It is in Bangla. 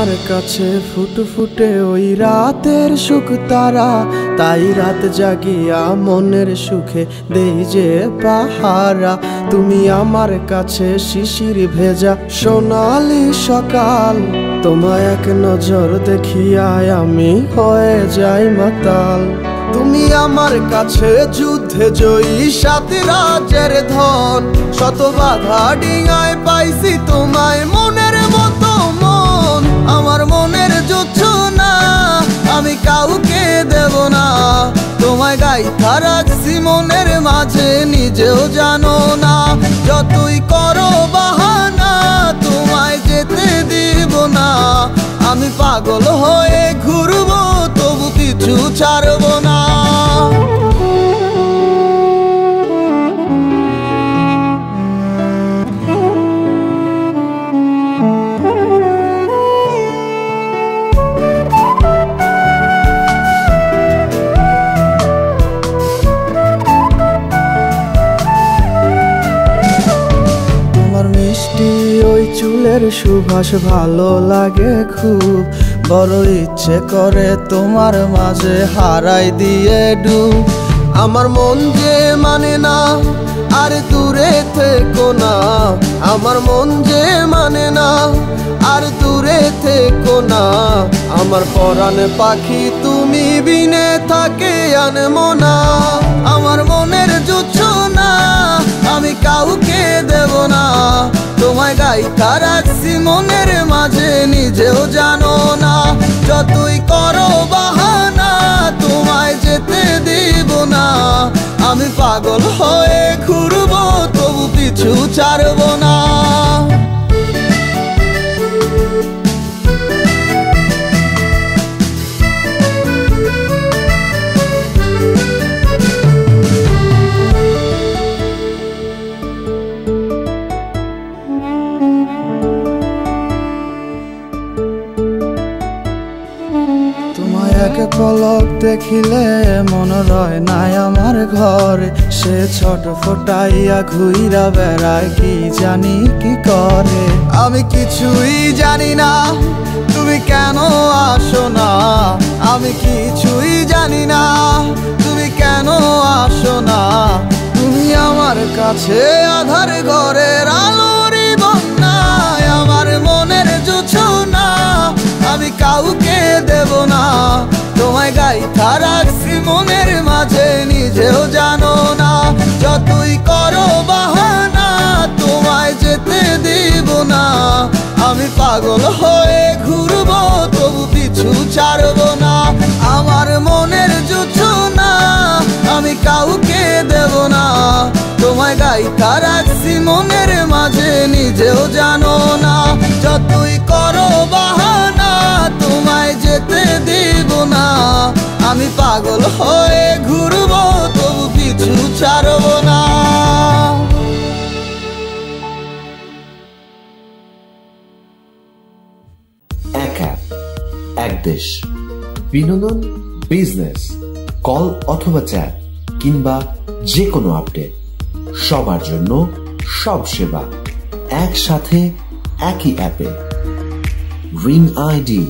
আমার কাছে ফুটফুটে ওই রাতের সুখ তারা, তাই রাত জাগিয়া মনের সুখে দেই যে পাহারা। তুমি আমার কাছে শিশির ভেজা সোনালি সকাল, তোমায় এক নজর দেখিয়ায় আমি হয়ে যাই মাতাল। তুমি আমার কাছে যুদ্ধে জয়ী সাত রাজ্যের ধন, শত বাধা ডিঙায় পাইছি তোমায় মনের মতো মন। আমার মনের জোছনা আমি কাউকে দেব না, তোমায় গাইথা রাখছি মনের মাঝে নিজেও জানো না। যতই করো বাহানা তোমায় যেতে দিব না, আমি পাগল হয়ে ঘুরবো তবু কিছু ছাড়বো না। ওই চুলের সুবাস ভালো লাগে খুব, বড় ইচ্ছে করে তোমার মাঝে হারাই দিয়ে ডুব। আমার মন যে মানে না আর দূরে থেকো না, আমার মন যে মানে না আর দূরে থেকো না। আমার পরাণে পাখি তুমি বিনে থাকে আনমো না, আমার মনের জোছনা আমি কাউকে দেব না। তোমায় গাইথা রাখছি মনের মাঝে নিজেও জানো না, যতই করো বাহানা তোমায় যেতে দিব না। আমি পাগল হয়ে ঘুরবো তবু পিছু ছাড়বো না। এক পলক দেখিলে মন রয় নাই আমার ঘরে, সে ছোট ফোটাইয়া ঘুইরা বেড়ায় কি জানি কি করে। আমি কিছুই জানি না তুমি কেন আসো না, আমি কিছুই জানি না তুমি কেন আসো না। তুমি আমার কাছে আধার ঘরের আলোরই বন্যায়, আমার মনের জোছনা আমি কাউকে দেব না। তোমায় গাইথা রাখছি মনের মাঝে নিজেও জানো না, যতই করো বাহানা তোমায় যেতে দিব না। আমি পাগল হয়ে ঘুরবো তবু পিছু ছাড়বো না। আমার মনের জোছনা আমি কাউকে দেব না, তোমায় গাইথা রাখছি মনের মাঝে নিজেও জানো না। যতই করো বাহানা তোমায় যেতে দিব না, আমি পাগল হয়ে ঘুরবো তবু পিছু ছাড়বো না। এক অ্যাপ, এক দেশ, বিনোদন, বিজনেস, কল অথবা চ্যাট কিংবা যে কোনো আপডেট, সবার জন্য সব সেবা একসাথে একই অ্যাপে। Ring ID